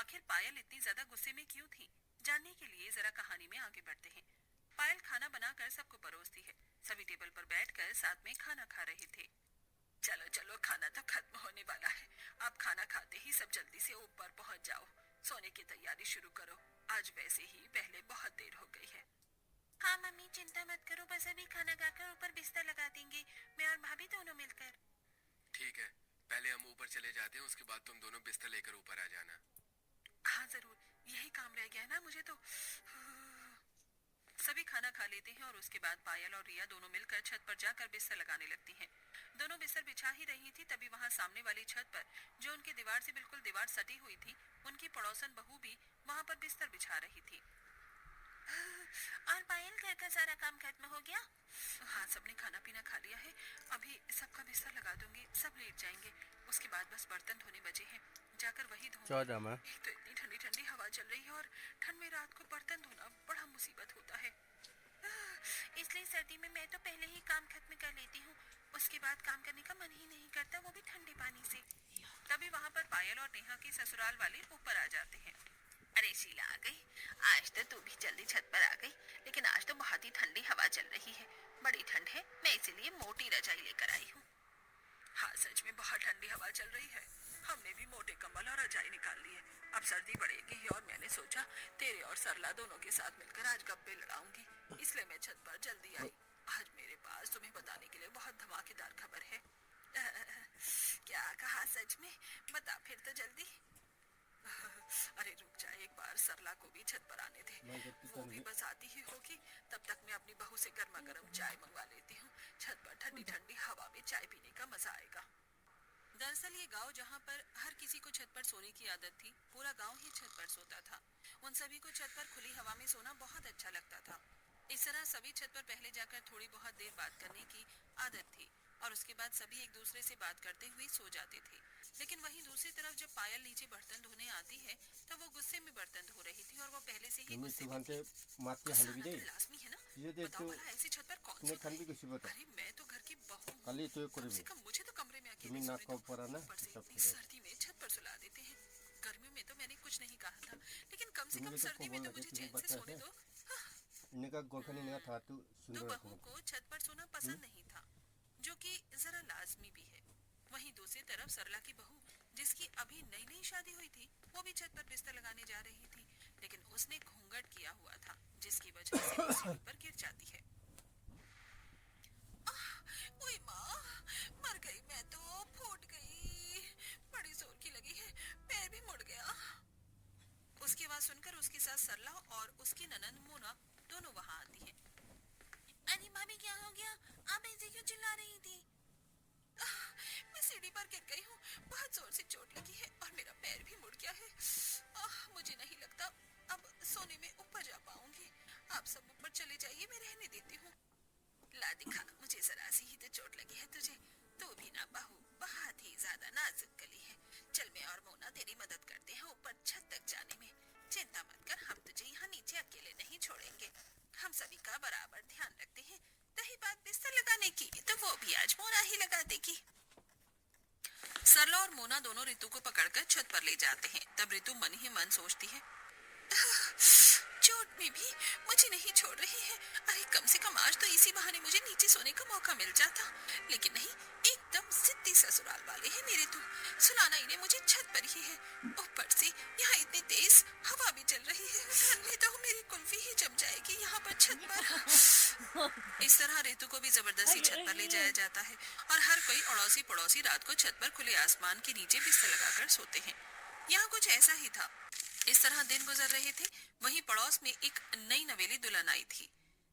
आखिर पायल इतनी ज्यादा गुस्से में क्यों थी? जानने के लिए जरा कहानी में आगे बढ़ते हैं। पायल खाना बनाकर सबको परोसती है। सभी टेबल पर बैठकर साथ में खाना खा रहे थे। चलो चलो, खाना तो खत्म होने वाला है। आप खाना खाते ही सब जल्दी से ऊपर पहुंच जाओ। सोने की तैयारी शुरू करो। आज वैसे ही पहले बहुत देर हो गई है। हाँ मम्मी, चिंता मत करो, बस अभी खाना खाकर ऊपर बिस्तर लगा देंगे, मैं और भाभी दोनों मिलकर। ठीक है, पहले हम ऊपर चले जाते हैं, उसके बाद तुम दोनों बिस्तर लेकर ऊपर आ जाना। हाँ जरूर, यही काम रह गया है ना मुझे तो। सभी खाना खा लेते हैं और उसके बाद पायल और रिया दोनों मिलकर छत पर जाकर बिस्तर लगाने लगती हैं। दोनों बिस्तर बिछा ही रही थी तभी वहां सामने वाली छत पर, जो उनकी दीवार से बिल्कुल दीवार सटी हुई थी, उनकी पड़ोसन बहू भी वहां पर बिस्तर बिछा रही थी। और पायल, घर का सारा काम खत्म हो गया? हाँ, सबने खाना पीना खा लिया है। अभी सबका बिस्तर लगा दूंगी, सब लेट जाएंगे। उसके बाद बस बर्तन धोने बचे हैं, जाकर वही धोंगी। एक तो इतनी ठंडी ठंडी हवा चल रही है और ठंड में रात को बर्तन धोना बड़ा मुसीबत होता है। इसलिए सर्दी में मैं तो पहले ही काम खत्म कर लेती हूँ, उसके बाद काम करने का मन ही नहीं करता, वो भी ठंडे पानी से। तभी वहाँ पर पायल और नेहा के ससुराल वाले ऊपर आ जाते हैं। अरे शीला आ गई, आज तो तू भी जल्दी छत पर आ गई, लेकिन आज तो बहुत ही ठंडी हवा चल रही है, बड़ी ठंड है, मैं इसीलिए मोटी रजाई लेकर आई हूँ। हाँ सच में बहुत ठंडी हवा चल रही है, हमने भी मोटे कंबल और रजाई निकाल ली है। अब सर्दी बढ़ेगी और मैंने सोचा तेरे और सरला दोनों के साथ मिलकर आज गप्पे लड़ाऊंगी, इसलिए मैं छत पर जल्दी आई। आज मेरे पास तुम्हें बताने के लिए बहुत धमाकेदार खबर है। क्या कहा? सच में? बता फिर तो जल्दी। अरे रुक जा, एक बार सरला को भी छत पर आने दे, वो भी बस आती ही होगी, तब तक मैं अपनी बहू से गर्मा गर्म चाय मंगवा लेती हूँ। छत पर ठंडी ठंडी हवा में चाय पीने का मजा आएगा। दरअसल ये गांव जहाँ पर हर किसी को छत पर सोने की आदत थी, पूरा गांव ही छत पर सोता था। उन सभी को छत पर खुली हवा में सोना बहुत अच्छा लगता था। इस तरह सभी छत पर पहले जाकर थोड़ी बहुत देर बात करने की आदत थी और उसके बाद सभी एक दूसरे से बात करते हुए सो जाते थे। लेकिन वहीं दूसरी तरफ जब पायल नीचे बर्तन धोने आती है तब वो गुस्से में बर्तन धो रही थी और वो पहले से ही गुस्से में थी। गुस्सा आना तो लाजमी है ना, बताओ भला ऐसी छत पर कौन सोता है? अरे मैं तो घर की बहू हूँ, कम से कम मुझे तो कमरे में अकेले सोने दो, ऊपर से इतनी सर्दी में छत पर सुला देते हैं। गर्मियों में तो मैंने कुछ नहीं कहा था, लेकिन कम से कम सर्दी में तो मुझे चैन से सोने दो। तो बहू को छत पर सोना पसंद नहीं था, जो कि जरा लाजमी भी है। वहीं दूसरी तरफ सरला की बहू, जिसकी अभी नई नई शादी हुई थी, वो भी छत पर बिस्तर लगाने जा रही थी, लेकिन उसने घूंघट किया हुआ था, जिसकी वजह से वो सीढ़ी पर गिर जाती है। ओए माँ, मर गई मैं तो, फूट गई, बड़ी जोर की लगी है, पैर भी मुड़ गया। उसकी आवाज सुनकर उसकी सास सरला और उसकी ननंद मोना दोनों वहां आती हैं। अरे भाभी, क्या हो गया? आप ऐसे क्यों चिल्ला रही थी? मैं सीढ़ी पर गिर गई हूँ, बहुत जोर से चोट लगी है और मेरा पैर भी मुड़ गया है। मुझे नहीं लगता अब सोने में ऊपर जा पाऊंगी। आप सब ऊपर चले जाइए, मैं रहने देती हूँ। ला दिखा, मुझे जरा सी ही तो चोट लगी है तुझे, तू भी ना बहू बहुत ही ज्यादा नाजुक गली है। चल मैं और मोना तेरी मदद करते हैं ऊपर छत तक जाने में। चिंता मत कर, हम तुझे यहाँ नीचे अकेले नहीं छोड़ेंगे, हम सभी का बराबर ध्यान रखते हैं। रही बात बिस्तर लगाने की, तो वो भी आज मोना ही लगा देगी। सरला और मोना दोनों रितु को पकड़कर छत पर ले जाते हैं। तब रितु मन ही मन सोचती है, चोट में भी मुझे नहीं छोड़ रही है। अरे कम से कम आज तो इसी बहाने मुझे नीचे सोने का मौका मिल जाता, लेकिन नहीं, एकदम जिद्दी ससुराल वाले हैं मेरे तो। सुलाना इन्हें मुझे छत पर ही है, ऊपर से यहाँ इतनी तेज हवा भी चल रही है, घर में तो मेरी कुल्फी ही जम जाएगी यहाँ पर छत पर। इस तरह रितु को भी जबरदस्ती छत पर ले जाया जाता है और हर कोई अड़ोसी पड़ोसी रात को छत पर खुले आसमान के नीचे बिस्तर लगाकर सोते हैं। यहाँ कुछ ऐसा ही था। इस तरह दिन गुजर रहे थे। वहीं पड़ोस में एक नई नवेली दुल्हन आई थी।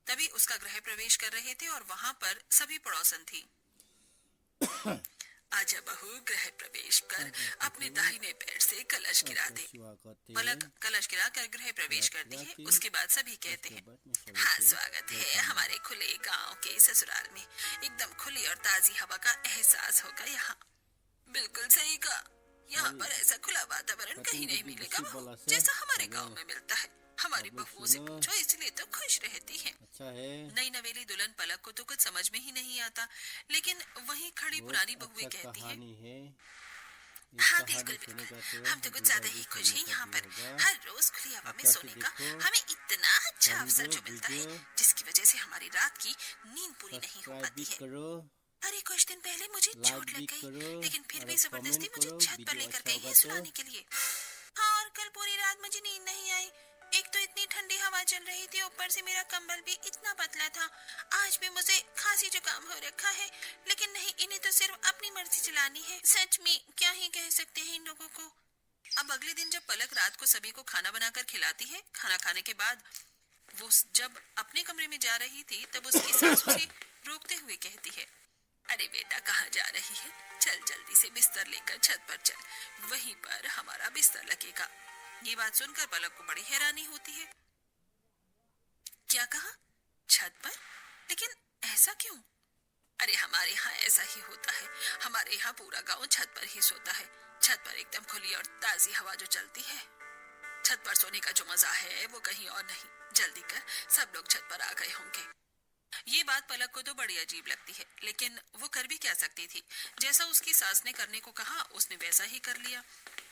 तभी उसका गृह प्रवेश कर रहे थे और वहां पर सभी पड़ोसन थी। आजा बहू, गृह प्रवेश कर, अपने दाहिने पैर से कलश गिरा दे। पलक कलश गिरा कर गृह प्रवेश करती है। उसके बाद सभी कहते हैं, हाँ स्वागत है हमारे खुले गांव के ससुराल में, एकदम खुली और ताजी हवा का एहसास होगा यहाँ। बिल्कुल सही कहा, यहाँ पर ऐसा खुला वातावरण कहीं नहीं मिलेगा बहू, जैसा हमारे गांव में मिलता है। हमारी बहुओं से पूछो, इसलिए तो खुश रहती हैं। नई नवेली दुल्हन पलक को तो कुछ समझ में ही नहीं आता, लेकिन वहीं खड़ी पुरानी बहुएं कहती हैं, एक हाँ कहानी बिल्कुल सुने बिल्कुल, जाते हम तो हैं, कुछ दूल्हा ज्यादा ही भी खुश सोने हैं का यहाँ भी पर। होगा। हर रोज खुली हवा में अच्छा तो सोने का देखो, हमें इतना अच्छा अवसर समझो, जो मिलता है, बुझो, जिसकी वजह से हमारी रात की नींद पूरी नहीं हो सब्सक्राइब पाती भी है। करो, अरे कुछ दिन पहले मुझे लाइक चोट भी लग गई, करो लेकिन फिर और भी अब जबरदस्ती कमेंट मुझे करो छत पर वीडियो लेकर अच्छा गई होगा है तो। सुलाने के लिए। हाँ, और कल पूरी रात मुझे नींद नहीं आई। एक तो इतनी ठंडी हवा चल रही थी, ऊपर से मेरा कंबल भी इतना पतला था। आज भी मुझे खांसी जुकाम हो रखा है, लेकिन नहीं, इन्हें तो सिर्फ अपनी मर्जी चलानी है। सच में क्या ही कह सकते हैं इन लोगों को। अब अगले दिन जब पलक रात को सभी को खाना बनाकर खिलाती है, खाना खाने के बाद वो जब अपने कमरे में जा रही थी, तब उसकी सास उसे रोकते हुए कहती है, अरे बेटा कहाँ जा रही है? चल जल्दी से बिस्तर लेकर छत पर चल, वहीं पर हमारा बिस्तर लगेगा। ये बात सुनकर पलक को बड़ी हैरानी होती है। क्या कहा? छत पर? लेकिन ऐसा क्यों? अरे हमारे यहाँ ऐसा ही होता है। हमारे यहाँ पूरा गांव छत पर ही सोता है। छत पर एकदम खुली और ताजी हवा जो चलती है, छत पर सोने का जो मजा है वो कहीं और नहीं। जल्दी कर, सब लोग छत पर आ गए होंगे। ये बात पलक को तो बड़ी अजीब लगती है, लेकिन वो कर भी क्या सकती थी। जैसा उसकी सास ने करने को कहा, उसने वैसा ही कर लिया।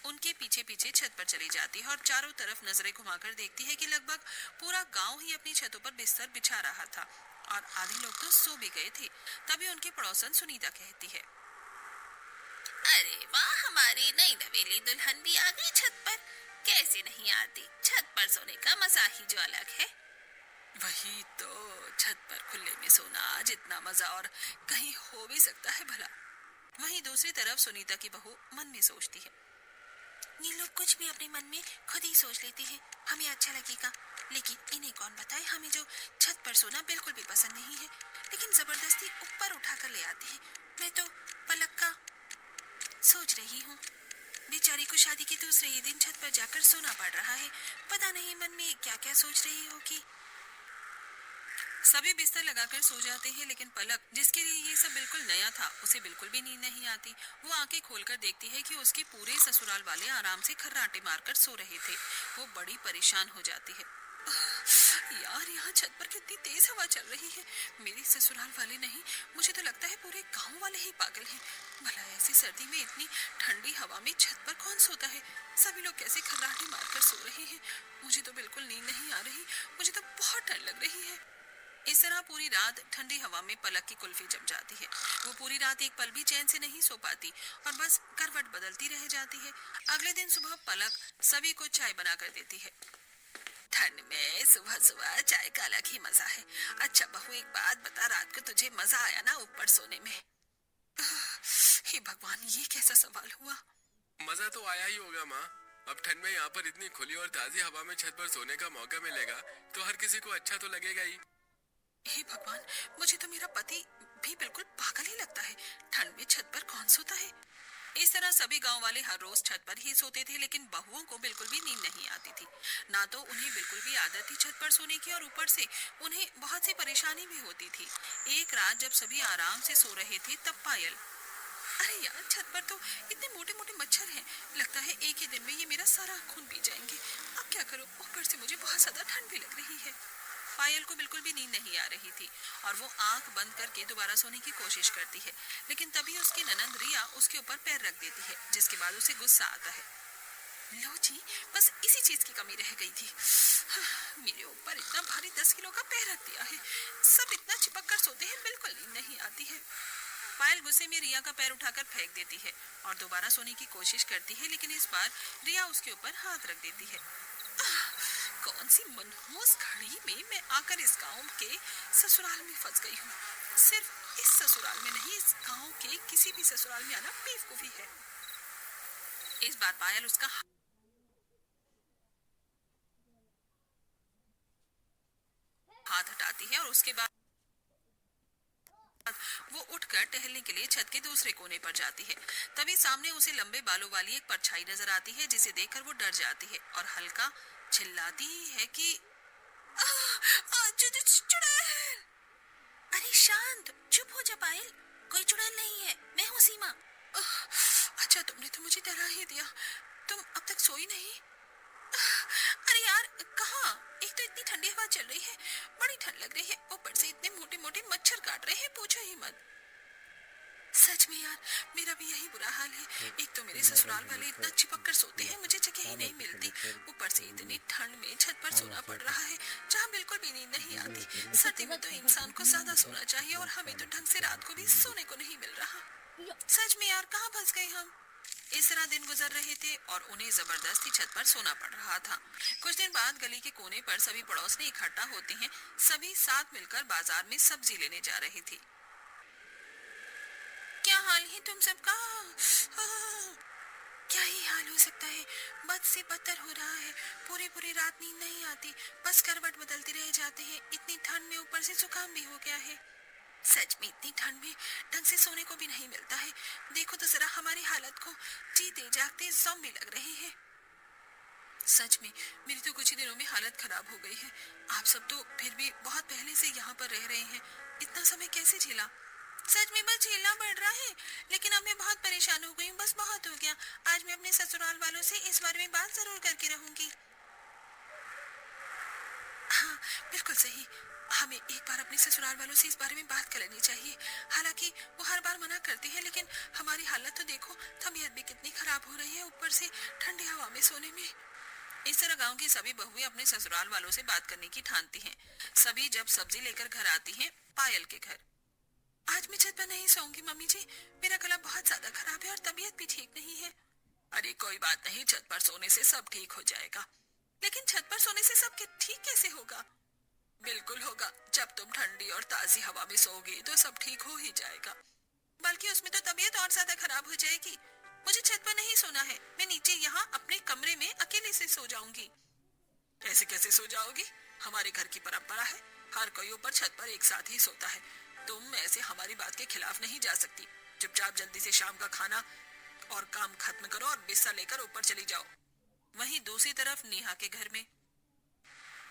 उनके पीछे पीछे छत पर चली जाती है और चारों तरफ नजरें घुमाकर देखती है कि लगभग पूरा गांव ही अपनी छतों पर बिस्तर बिछा रहा था और आधे लोग तो सो भी गए थे। तभी उनकी पड़ोसन सुनीता कहती है, अरे वाह, हमारी नई नवेली दुल्हन भी आ गई छत पर। कैसे नहीं आती, छत पर सोने का मजा ही जो अलग है। वही तो, छत पर खुले में सोना जितना मजा और कहीं हो भी सकता है भला। वहीं दूसरी तरफ सुनीता की बहू मन में सोचती है, ये लोग कुछ भी अपने मन में खुद ही सोच लेते हैं, हमें अच्छा लगेगा, लेकिन इन्हें कौन बताए हमें जो छत पर सोना बिल्कुल भी पसंद नहीं है, लेकिन जबरदस्ती ऊपर उठाकर ले आते हैं। मैं तो पलक का सोच रही हूँ, बेचारी को शादी के दूसरे ही दिन छत पर जाकर सोना पड़ रहा है। पता नहीं मन में क्या क्या सोच रही होगी। सभी बिस्तर लगाकर सो जाते हैं, लेकिन पलक, जिसके लिए ये सब बिल्कुल नया था, उसे बिल्कुल भी नींद नहीं आती। वो आंखें खोलकर देखती है कि उसके पूरे ससुराल वाले आराम से खर्राटे मारकर सो रहे थे। वो बड़ी परेशान हो जाती है। यार, यहाँ छत पर कितनी तेज हवा चल रही है। मेरे ससुराल वाले नहीं, मुझे तो लगता है पूरे गांव वाले ही पागल हैं। भला ऐसी सर्दी में इतनी ठंडी हवा में छत पर कौन सोता है? सभी लोग कैसे खर्राटे मारकर सो रहे हैं? मुझे तो बिल्कुल नींद नहीं आ रही। मुझे तो बहुत ठंड लग रही है। इस तरह पूरी रात ठंडी हवा में पलक की कुल्फी जम जाती है। वो पूरी रात एक पल भी चैन से नहीं सो पाती और बस करवट बदलती रह जाती है। अगले दिन सुबह पलक सभी को चाय बनाकर देती है। ठंड में सुबह सुबह चाय का अलग ही मजा है। अच्छा बहू, एक बात बता, रात को तुझे मजा आया ना ऊपर सोने में? हे भगवान, ये कैसा सवाल हुआ? मजा तो आया ही होगा माँ। अब ठंड में यहाँ पर इतनी खुली और ताजी हवा में छत पर सोने का मौका मिलेगा तो हर किसी को अच्छा तो लगेगा ही। हे भगवान, मुझे तो मेरा पति भी बिल्कुल पागल ही लगता है। ठंड में छत पर कौन सोता है? इस तरह सभी गांव वाले हर रोज छत पर ही सोते थे, लेकिन बहुओं को बिल्कुल भी नींद नहीं आती थी। ना तो उन्हें बिल्कुल भी आदत थी छत पर सोने की, और ऊपर से उन्हें बहुत सी परेशानी भी होती थी। एक रात जब सभी आराम से सो रहे थे, तब पायल, अरे यार, छत पर तो इतने मोटे मोटे मच्छर हैं। लगता है एक ही दिन में ये मेरा सारा खून पी जाएंगे। अब क्या करूं? ऊपर से मुझे बहुत ज्यादा ठंड भी लग रही है। पायल को बिल्कुल भी नींद नहीं आ रही थी और वो आंख बंद करके दोबारा सोने की कोशिश करती है, लेकिन तभी उसकी ननंद रिया उसके ऊपर पैर रख देती है, जिसके बाद उसे गुस्सा आता है। लो जी, बस इसी चीज की कमी रह गई थी। मेरे ऊपर इतना भारी 10 किलो का पैर रख दिया है। सब इतना चिपक कर सोते हैं, बिल्कुल नींद नहीं आती है। पायल गुस्से में रिया का पैर उठाकर फेंक देती है और दोबारा सोने की कोशिश करती है, लेकिन इस बार रिया उसके ऊपर हाथ रख देती है। कौन सी मनहूस घड़ी में मैं आकर इस गांव के ससुराल में फंस गई हूँ। सिर्फ इस ससुराल में नहीं, इस गांव के किसी भी ससुराल में आना बेवकूफी है। इस बार पायल उसका हाथ हटाती है और उसके बाद वो उठकर टहलने के लिए छत के दूसरे कोने पर जाती है। तभी सामने उसे लंबे बालों वाली एक परछाई नजर आती है, जिसे देखकर वो डर जाती है और हल्का चिल्लाती है कि चुड़ैल! अरे शांत, चुप हो जा पायल, कोई चुड़ैल नहीं है, मैं हूँ सीमा। अच्छा, तुमने तो मुझे डरा ही दिया। तुम अब तक सोई नहीं? अरे यार, कहाँ? एक तो इतनी ठंडी हवा चल रही है, बड़ी ठंड लग रही है, ऊपर से इतने मोटे मोटे मच्छर काट रहे हैं, पूछो ही मत। सच में यार, मेरा भी यही बुरा हाल है। एक तो मेरे ससुराल वाले इतना चिपक कर सोते हैं, मुझे जगह ही नहीं मिलती। ऊपर से इतनी ठंड में छत पर सोना पड़ रहा है, जहाँ बिल्कुल भी नींद नहीं आती। सर्दी में तो इंसान को ज्यादा सोना चाहिए और हमें तो ढंग से रात को भी सोने को नहीं मिल रहा। सच में यार, कहाँ फंस गए हम। इस तरह दिन गुजर रहे थे और उन्हें जबरदस्ती छत पर सोना पड़ रहा था। कुछ दिन बाद गली के कोने पर सभी पड़ोसी इकट्ठा होते हैं। सभी साथ मिलकर बाजार में सब्जी लेने जा रहे थे। क्या हाल है तुम सबका? क्या ही हाल हो सकता है, बद से बदतर हो रहा है। पूरी पूरी रात नींद नहीं आती, बस करवट बदलते रह जाते हैं। इतनी ठंड में ऊपर से जुकाम भी हो गया है। सच में इतनी ठंड में ढंग से सोने को भी नहीं मिलता है। देखो तो जरा हमारी हालत को, जीते जागते ज़ॉम्बी लग रहे हैं। सच में मेरी तो कुछ ही दिनों में हालत खराब हो गई है। आप सब तो फिर भी बहुत पहले से यहाँ पर रह रहे हैं, इतना समय कैसे झेला? सच में बस झेलना पड़ रहा है, लेकिन अब मैं बहुत परेशान हो गई हूँ। बस बहुत हो गया। आज मैं अपने ससुराल वालों से इस बारे में बात जरूर करके रहूंगी। हाँ, बिल्कुल सही। हमें एक बार अपने ससुराल वालों से इस बारे में बात कर लेनी चाहिए। हालांकि वो हर बार मना करते हैं, लेकिन हमारी हालत तो देखो, तबीयत भी कितनी खराब हो रही है, ऊपर से ठंडी हवा में सोने में। इस तरह गांव की सभी बहुएं अपने ससुराल वालों से बात करने की ठानती हैं। सभी जब सब्जी लेकर घर आती हैं पायल के घर। आज मैं छत पर नहीं सोऊंगी मम्मी जी, मेरा गला बहुत ज्यादा खराब है और तबीयत भी ठीक नहीं है। अरे कोई बात नहीं, छत पर सोने से सब ठीक हो जाएगा। लेकिन छत पर सोने से सब ठीक कैसे होगा? बिल्कुल होगा, जब तुम ठंडी और ताजी हवा में सोओगी तो सब ठीक हो ही जाएगा। बल्कि उसमें तो तबीयत और ज्यादा खराब हो जाएगी। मुझे छत पर नहीं सोना है, मैं नीचे यहाँ अपने कमरे में अकेले से सो जाऊंगी। ऐसे कैसे सो जाओगी? हमारे घर की परंपरा है, हर कोई ऊपर छत पर एक साथ ही सोता है। तुम ऐसे हमारी बात के खिलाफ नहीं जा सकती। चुपचाप जल्दी से शाम का खाना और काम खत्म करो और बिस्तर लेकर ऊपर चली जाओ। वहीं दूसरी तरफ नेहा के घर में,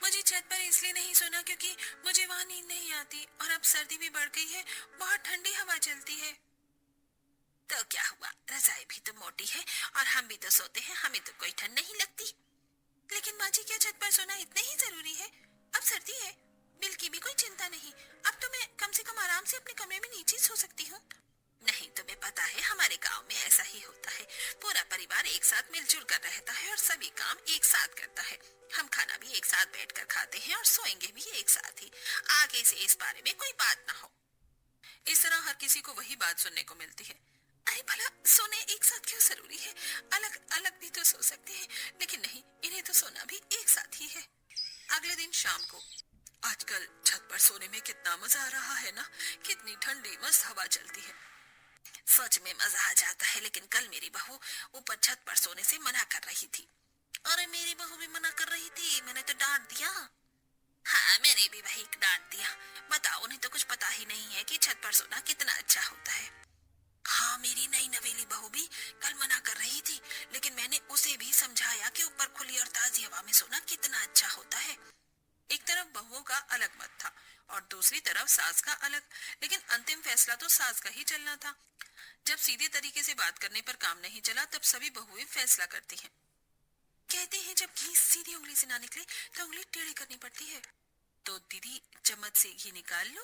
मुझे छत पर इसलिए नहीं सोना क्योंकि मुझे वहाँ नींद नहीं आती और अब सर्दी भी बढ़ गई है, बहुत ठंडी हवा चलती है। तो क्या हुआ, रजाई भी तो मोटी है और हम भी तो सोते हैं, हमें तो कोई ठंड नहीं लगती। लेकिन माँ जी, क्या छत पर सोना इतना ही जरूरी है? अब सर्दी है, बिल की भी कोई चिंता नहीं। अब तो मैं कम से कम आराम से अपने कमरे में नीचे सो सकती हूँ। नहीं, तुम्हें पता है हमारे गांव में ऐसा ही होता है। पूरा परिवार एक साथ मिलजुल कर रहता है और सभी काम एक साथ करता है। हम खाना भी एक साथ बैठकर खाते हैं और सोएंगे भी एक साथ ही। आगे से इस बारे में कोई बात ना हो। इस तरह हर किसी को वही बात सुनने को मिलती है। अरे भला सोने एक साथ क्यों जरूरी है? अलग अलग भी तो सो सकते हैं, लेकिन नहीं, इन्हें तो सोना भी एक साथ ही है। अगले दिन शाम को, आजकल छत पर सोने में कितना मजा आ रहा है ना, कितनी ठंडी मस्त हवा चलती है। सच में मजा आ जाता है, लेकिन कल मेरी बहू ऊपर छत पर सोने से मना कर रही थी। अरे मेरी बहू भी मना कर रही थी, मैंने तो डांट दिया। हाँ, मैंने भी वही डांट दिया। बताओ, उन्हें तो कुछ पता ही नहीं है कि छत पर सोना कितना अच्छा होता है। हाँ, मेरी नई नवेली बहू भी कल मना कर रही थी, लेकिन मैंने उसे भी समझाया कि ऊपर खुली और ताजी हवा में सोना कितना अच्छा होता है। एक तरफ बहुओं का अलग मत था और दूसरी तरफ सास का अलग, लेकिन अंतिम फैसला तो सास का ही चलना था। जब सीधे तरीके से बात करने पर काम नहीं चला, तब सभी बहुएं फैसला करती हैं। कहते हैं जब घी सीधी उंगली से ना निकले तो उंगली टेढ़ी करनी पड़ती है। तो दीदी, चम्मच से घी निकाल लो।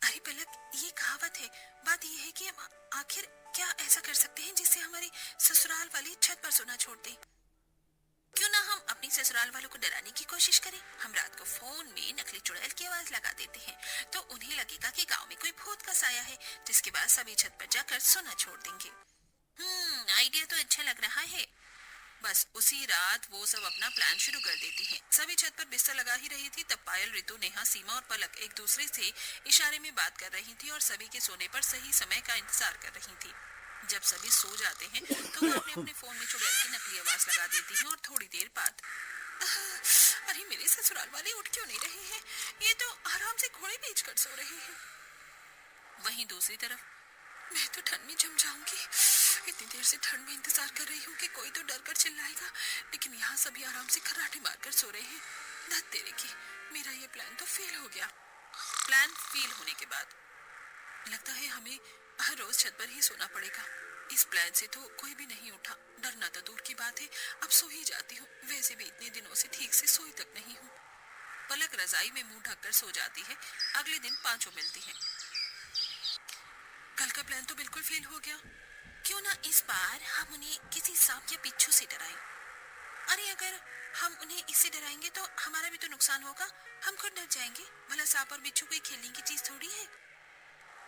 अरे पलक, ये कहावत है। बात यह है कि हम आखिर क्या ऐसा कर सकते हैं जिससे हमारी ससुराल वाली छत पर सोना छोड़ दें? क्यों ना हम अपनी ससुराल वालों को डराने की कोशिश करें। हम रात को फोन में नकली चुड़ैल की आवाज लगा देते हैं, तो उन्हें लगेगा कि गांव में कोई भूत का साया है, जिसके बाद सभी छत पर जाकर सोना छोड़ देंगे। आइडिया तो अच्छा लग रहा है। बस उसी रात वो सब अपना प्लान शुरू कर देती हैं। सभी छत पर बिस्तर लगा ही रही थी, तब पायल, ऋतु, नेहा, सीमा और पलक एक दूसरे से इशारे में बात कर रही थी और सभी के सोने पर सही समय का इंतजार कर रही थी। जब सभी सो जाते हैं तो वो अपने अपने फोन में चुड़ैल की नकली आवाज लगा देती हैं और थोड़ी देर बाद, अरे मेरे ससुराल वाले उठ क्यों नहीं रहे हैं? ये तो आराम से घोड़े बेच कर सो रहे हैं। वहीं दूसरी तरफ, मैं तो ठंड में जम जाऊंगी। इतनी देर से ठंड में इंतजार कर रही हूँ कि कोई तो डर कर चिल्लाएगा, लेकिन यहाँ सभी आराम से खर्राटे मारकर सो रहे हैं। धत तेरे की, मेरा ये प्लान तो फेल हो गया। प्लान फेल होने के बाद लगता है हमें हर रोज छत पर ही सोना पड़ेगा। इस प्लान से तो कोई भी नहीं उठा, डरना तो दूर की बात है, अब सो ही जाती हूँ। वैसे भी इतने दिनों से ठीक से सोई तक नहीं हूँ। पलक रजाई में मुंह ढककर सो जाती है। अगले दिन पांचों मिलती हैं। कल का प्लान तो बिल्कुल फेल हो गया। क्यों ना इस बार हम उन्हें किसी सांप या बिच्छू से डराएं। अरे अगर हम उन्हें इससे डराएंगे तो हमारा भी तो नुकसान होगा। हम खुद डर जाएंगे। भला सांप और बिच्छू कोई खेलने की चीज थोड़ी है।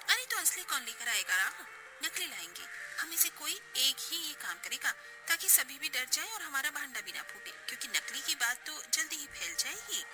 अरे तो असली कौन लेकर आएगा राम? नकली लाएंगे। हम में से कोई एक ही ये काम करेगा ताकि सभी भी डर जाएं और हमारा भांडा भी ना फूटे, क्योंकि नकली की बात तो जल्दी ही फैल जाएगी।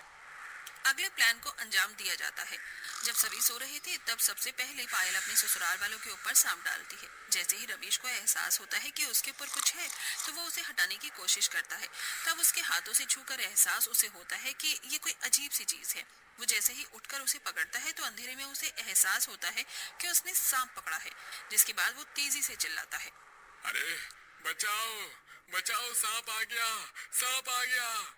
अगले प्लान को अंजाम दिया जाता है। जब सभी सो रहे थे तब सबसे पहले पायल अपने ससुराल वालों के ऊपर सांप डालती है। जैसे ही रमेश को एहसास होता है कि उसके ऊपर कुछ है तो वो उसे हटाने की कोशिश करता है। तब उसके हाथों से छूकर एहसास उसे होता है कि ये कोई अजीब सी चीज है। वो जैसे ही उठकर उसे पकड़ता है तो अंधेरे में उसे एहसास होता है कि उसने सांप पकड़ा है, जिसके बाद वो तेजी से चिल्लाता है, अरे बचाओ बचाओ, सांप आ गया, सांप आ गया।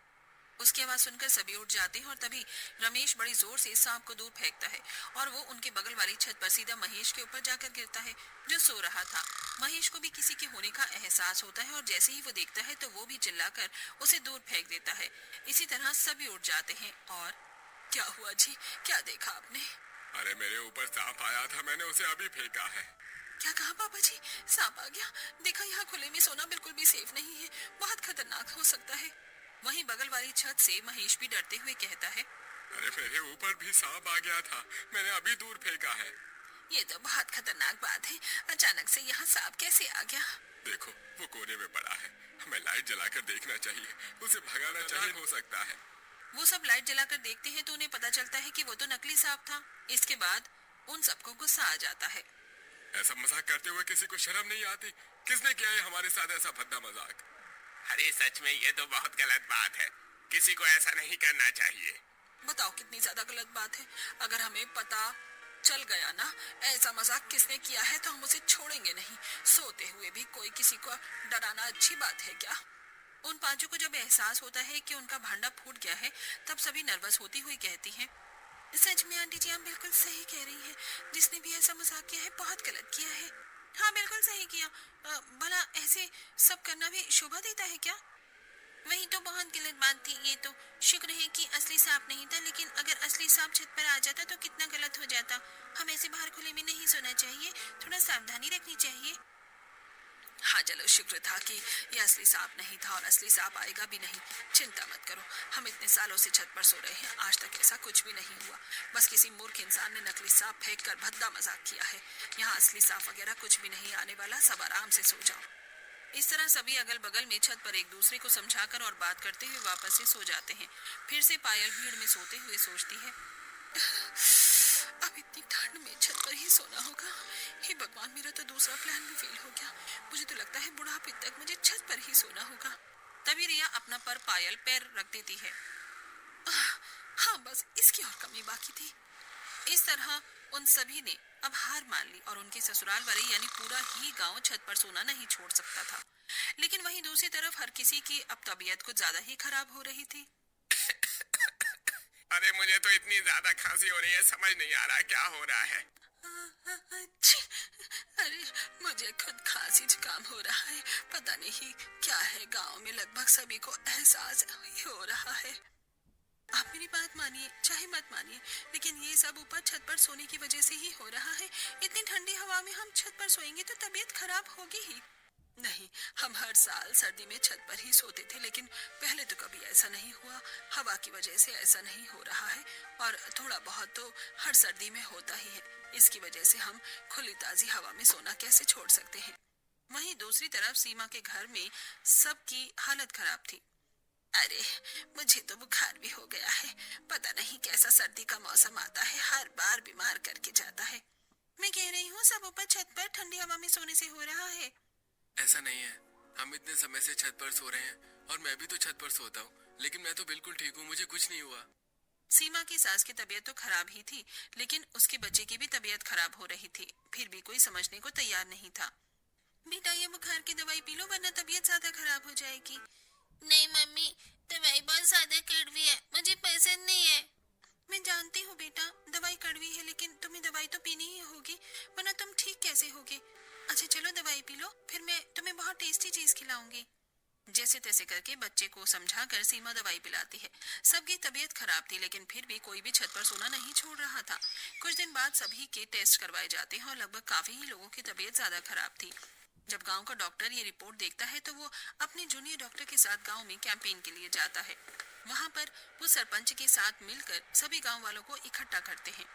उसकी आवाज सुनकर सभी उठ जाते हैं और तभी रमेश बड़ी जोर से सांप को दूर फेंकता है और वो उनके बगल वाली छत पर सीधा महेश के ऊपर जाकर गिरता है, जो सो रहा था। महेश को भी किसी के होने का एहसास होता है और जैसे ही वो देखता है तो वो भी चिल्लाकर उसे दूर फेंक देता है। इसी तरह सभी उठ जाते हैं। और क्या हुआ जी? क्या देखा आपने? अरे मेरे ऊपर सांप आया था, मैंने उसे अभी फेंका है। क्या कहा पापा जी? सांप आ गया? देखा, यहाँ खुले में सोना बिल्कुल भी सेफ नहीं है, बहुत खतरनाक हो सकता है। वहीं बगल वाली छत से महेश भी डरते हुए कहता है, अरे मेरे ऊपर भी सांप आ गया था, मैंने अभी दूर फेंका है। ये तो बहुत खतरनाक बात है। अचानक से यहाँ सांप कैसे आ गया? देखो वो कोने में पड़ा है, हमें लाइट जलाकर देखना चाहिए, उसे भगाना चाहिए, हो सकता है। वो सब लाइट जलाकर देखते हैं तो उन्हें पता चलता है कि वो तो नकली सांप था। इसके बाद उन सबको गुस्सा आ जाता है। ऐसा मजाक करते हुए किसी को शर्म नहीं आती? किसने किया है हमारे साथ ऐसा भद्दा मजाक? अरे सच में ये तो बहुत गलत बात है, किसी को ऐसा नहीं करना चाहिए। बताओ कितनी ज्यादा गलत बात है। अगर हमें पता चल गया ना ऐसा मजाक किसने किया है तो हम उसे छोड़ेंगे नहीं। सोते हुए भी कोई किसी को डराना अच्छी बात है क्या? उन पांचों को जब एहसास होता है कि उनका भांडा फूट गया है तब सभी नर्वस होती हुई कहती हैं, सच में आंटी जी आप बिल्कुल सही कह रही हैं। जिसने भी ऐसा मजाक किया है बहुत गलत किया है। हाँ बिल्कुल सही किया। भला ऐसे सब करना भी शोभा देता है क्या? वही तो बहुत गलत बात थी। ये तो शुक्र है कि असली सांप नहीं था, लेकिन अगर असली सांप छत पर आ जाता तो कितना गलत हो जाता। हम ऐसे बाहर खुले में नहीं सोना चाहिए, थोड़ा सावधानी रखनी चाहिए। हाँ चलो, शुक्र था कि ये असली सांप नहीं था और असली सांप आएगा भी नहीं। चिंता मत करो, हम इतने सालों से छत पर सो रहे हैं, आज तक ऐसा कुछ भी नहीं हुआ। बस किसी मूर्ख इंसान ने नकली सांप फेंक कर भद्दा मजाक किया है। यहाँ असली सांप वगैरह कुछ भी नहीं आने वाला, सब आराम से सो जाओ। इस तरह सभी अगल बगल में छत पर एक दूसरे को समझाकर और बात करते हुए वापस से सो जाते हैं। फिर से पायल भीड़ में सोते हुए सोचती है, अब इतनी ठंड में छत पर ही सोना होगा। हे भगवान, मेरा तो दूसरा प्लान भी फेल हो गया। मुझे तो लगता है बुढ़ापे तक मुझे छत पर ही सोना होगा। तभी रिया अपना पर पायल पैर रख देती है। हाँ बस इसकी और कमी बाकी थी। इस तरह उन सभी ने अब हार मान ली और उनके ससुराल वाले यानी पूरा ही गांव छत पर सोना नहीं छोड़ सकता था। लेकिन वहीं दूसरी तरफ हर किसी की अब तबीयत कुछ ज्यादा ही खराब हो रही थी। अरे मुझे तो इतनी ज्यादा खांसी हो रही है, समझ नहीं आ रहा क्या हो रहा है। अरे मुझे खुद खांसी जुकाम हो रहा है, पता नहीं क्या है। गांव में लगभग सभी को एहसास हो रहा है। आप मेरी बात मानिए चाहे मत मानिए, लेकिन ये सब ऊपर छत पर सोने की वजह से ही हो रहा है। इतनी ठंडी हवा में हम छत पर सोएंगे तो तबीयत खराब होगी ही। नहीं, हम हर साल सर्दी में छत पर ही सोते थे, लेकिन पहले तो कभी ऐसा नहीं हुआ। हवा की वजह से ऐसा नहीं हो रहा है और थोड़ा बहुत तो हर सर्दी में होता ही है। इसकी वजह से हम खुली ताजी हवा में सोना कैसे छोड़ सकते हैं। वहीं दूसरी तरफ सीमा के घर में सबकी हालत खराब थी। अरे मुझे तो बुखार भी हो गया है, पता नहीं कैसा सर्दी का मौसम आता है, हर बार बीमार करके जाता है। मैं कह रही हूँ सब ऊपर छत पर ठंडी हवा में सोने से हो रहा है। ऐसा नहीं है, हम इतने समय से छत पर सो रहे हैं और मैं भी तो छत पर सोता हूँ, लेकिन मैं तो बिल्कुल ठीक हूँ, मुझे कुछ नहीं हुआ। सीमा की सास की तबीयत तो खराब ही थी, लेकिन उसके बच्चे की भी तबीयत खराब हो रही थी। फिर भी कोई समझने को तैयार नहीं था। बेटा ये बुखार की दवाई पी लो वरना तबीयत ज्यादा खराब हो जाएगी। नहीं मम्मी, दवाई बहुत ज्यादा कड़वी है, मुझे पसंद नहीं है। मैं जानती हूँ बेटा, दवाई कड़वी है, लेकिन तुम्हें दवाई तो पीनी ही होगी, वरना तुम ठीक कैसे होगे। अच्छा चलो दवाई पी लो, फिर मैं तुम्हें बहुत टेस्टी चीज खिलाऊंगी। जैसे तैसे करके बच्चे को समझाकर सीमा दवाई पिलाती है। सबकी तबीयत खराब थी, लेकिन फिर भी कोई भी छत पर सोना नहीं छोड़ रहा था। कुछ दिन बाद सभी के टेस्ट करवाए जाते हैं और लगभग काफी ही लोगों की तबीयत ज्यादा खराब थी। जब गांव का डॉक्टर ये रिपोर्ट देखता है तो वो अपने जूनियर डॉक्टर के साथ गांव में कैंपेन के लिए जाता है। वहां पर वो सरपंच के साथ मिलकर सभी गांव वालों को इकट्ठा करते हैं।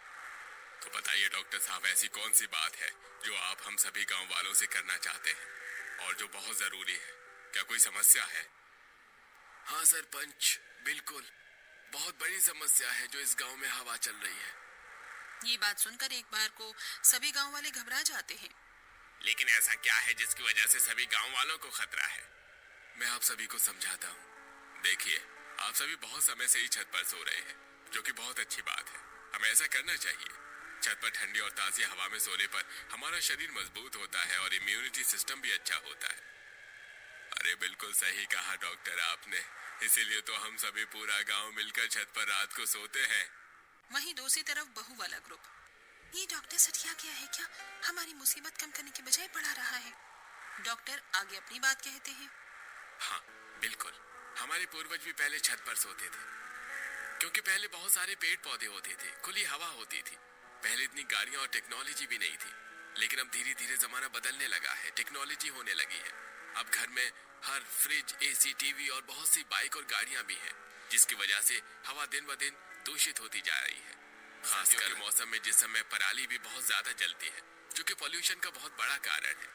तो बताइए डॉक्टर साहब, ऐसी कौन सी बात है जो आप हम सभी गांव वालों से करना चाहते हैं और जो बहुत जरूरी है? क्या कोई समस्या है? हाँ सरपंच, बिल्कुल बहुत बड़ी समस्या है जो इस गांव में हवा चल रही है। ये बात सुनकर एक बार को सभी गांव वाले घबरा जाते हैं। लेकिन ऐसा क्या है जिसकी वजह से सभी गांव वालों को खतरा है? मैं आप सभी को समझाता हूँ। देखिए, आप सभी बहुत समय से ही छत पर सो रहे हैं, जो कि बहुत अच्छी बात है। हमें ऐसा करना चाहिए। छत पर ठंडी और ताजी हवा में सोने पर हमारा शरीर मजबूत होता है और इम्यूनिटी सिस्टम भी अच्छा होता है। अरे बिल्कुल सही कहा डॉक्टर आपने। इसीलिए तो हम सभी पूरा गांव मिलकर छत पर रात को सोते हैं। वहीं दूसरी तरफ बहू वाला ग्रुप, ये डॉक्टर सठिया गया है क्या? हमारी मुसीबत कम करने की बजाय बढ़ा रहा है। डॉक्टर आगे अपनी बात कहते हैं। हाँ बिल्कुल, हमारे पूर्वज भी पहले छत पर सोते थे, क्योंकि पहले बहुत सारे पेड़ पौधे होते थे, खुली हवा होती थी। पहले इतनी गाड़ियां और टेक्नोलॉजी भी नहीं थी। लेकिन अब धीरे धीरे जमाना बदलने लगा है, टेक्नोलॉजी होने लगी है। अब घर में हर फ्रिज, एसी, टीवी और बहुत सी बाइक और गाड़ियां भी हैं, जिसकी वजह से हवा दिन ब दिन दूषित होती जा रही है। खासकर मौसम में जिस समय पराली भी बहुत ज्यादा जलती है, जो कि पोल्यूशन का बहुत बड़ा कारण है।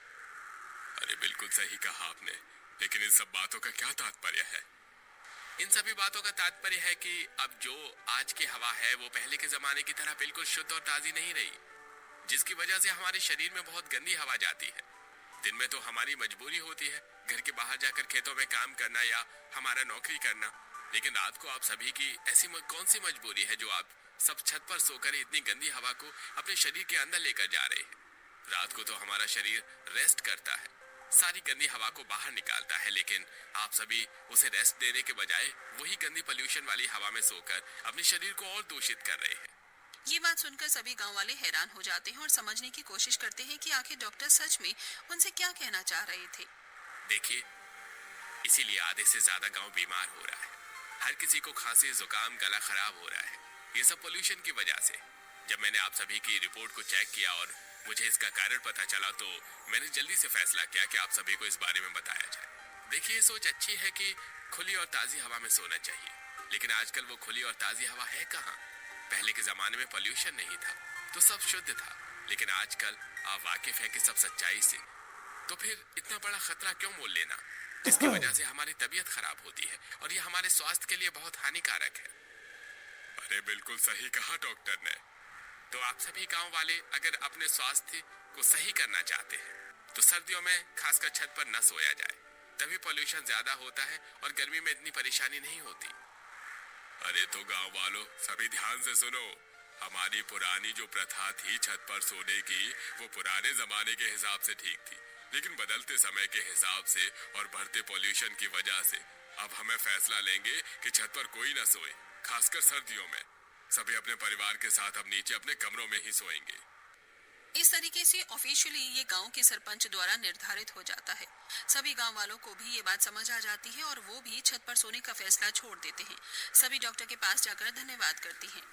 अरे बिल्कुल सही कहा आपने, लेकिन इन सब बातों का क्या तात्पर्य है? इन सभी बातों का तात्पर्य है कि अब जो आज की हवा है वो पहले के जमाने की तरह बिल्कुल शुद्ध और ताजी नहीं रही, जिसकी वजह से हमारे शरीर में बहुत गंदी हवा जाती है। दिन में तो हमारी मजबूरी होती है घर के बाहर जाकर खेतों में काम करना या हमारा नौकरी करना, लेकिन रात को आप सभी की ऐसी कौन सी मजबूरी है जो आप सब छत पर सोकर इतनी गंदी हवा को अपने शरीर के अंदर लेकर जा रहे हैं? रात को तो हमारा शरीर रेस्ट करता है, सारी गंदी हवा को बाहर निकालता है, लेकिन आप सभी उसे रेस्ट देने के बजाय वही गंदी पोल्यूशन वाली हवा में सोकर अपने शरीर को और दूषित कर रहे हैं। ये बात सुनकर सभी गांव वाले हैरान हो जाते हैं और समझने की कोशिश करते हैं कि आखिर डॉक्टर सच में उनसे क्या कहना चाह रहे थे। देखिए, इसीलिए आधे से ज्यादा गांव बीमार हो रहा है। हर किसी को खांसी, जुकाम, गला खराब हो रहा है, ये सब पोल्यूशन की वजह से। जब मैंने आप सभी की रिपोर्ट को चेक किया और मुझे इसका कारण पता चला, तो मैंने जल्दी से फैसला किया कि आप सभी को इस बारे में बताया जाए। देखिए, ये सोच अच्छी है कि खुली और ताजी हवा में सोना चाहिए, लेकिन आजकल वो खुली और ताजी हवा है कहाँ? पहले के जमाने में पोल्यूशन नहीं था तो सब शुद्ध था, लेकिन आजकल आप वाकिफ हैं कि सब सच्चाई से। तो फिर इतना बड़ा खतरा क्यों मोल लेना, जिसकी वजह से हमारी तबीयत खराब होती है और ये हमारे स्वास्थ्य के लिए बहुत हानिकारक है। अरे बिल्कुल सही कहा डॉक्टर ने। तो आप सभी गांव वाले अगर अपने स्वास्थ्य को सही करना चाहते हैं तो सर्दियों में खासकर छत पर न सोया जाए, तभी पोल्यूशन ज्यादा होता है और गर्मी में इतनी परेशानी नहीं होती। अरे तो गांव वालों, सभी ध्यान से सुनो। हमारी पुरानी जो प्रथा थी छत पर सोने की, वो पुराने जमाने के हिसाब से ठीक थी, लेकिन बदलते समय के हिसाब से और बढ़ते पोल्यूशन की वजह से अब हमें फैसला लेंगे कि छत पर कोई न सोए, खासकर सर्दियों में। सभी अपने परिवार के साथ अब नीचे अपने कमरों में ही सोएंगे। इस तरीके से ऑफिशियली ये गांव के सरपंच द्वारा निर्धारित हो जाता है। सभी गांव वालों को भी ये बात समझ आ जाती है और वो भी छत पर सोने का फैसला छोड़ देते हैं। सभी डॉक्टर के पास जाकर धन्यवाद करती हैं।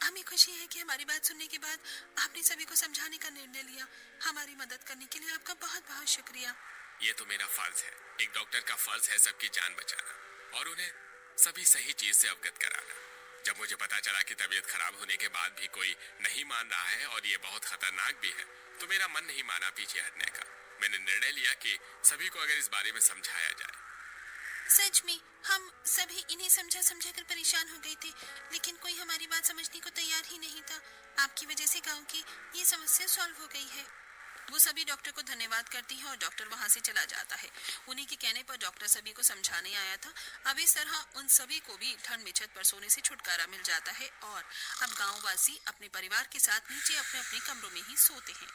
हमें खुशी है कि हमारी बात सुनने के बाद आपने सभी को समझाने का निर्णय लिया। हमारी मदद करने के लिए आपका बहुत बहुत शुक्रिया। ये तो मेरा फर्ज है, एक डॉक्टर का फर्ज है सबकी जान बचाना और उन्हें सभी सही चीज से अवगत कराना। जब मुझे पता चला कि तबीयत खराब होने के बाद भी कोई नहीं मान रहा है और ये बहुत खतरनाक भी है, तो मेरा मन नहीं माना पीछे हटने का। मैंने निर्णय लिया कि सभी को अगर इस बारे में समझाया जाए। सच में हम सभी इन्हें समझा समझा कर परेशान हो गए थे, लेकिन कोई हमारी बात समझने को तैयार ही नहीं था। आपकी वजह से गांव की ये समस्या सॉल्व हो गई है। वो सभी डॉक्टर को धन्यवाद करती हैं और डॉक्टर वहां से चला जाता है। उन्हीं के कहने पर डॉक्टर सभी को समझाने आया था। अब इस तरह उन सभी को भी ठंड में छत पर सोने से छुटकारा मिल जाता है और अब गांववासी अपने परिवार के साथ नीचे अपने अपने कमरों में ही सोते हैं।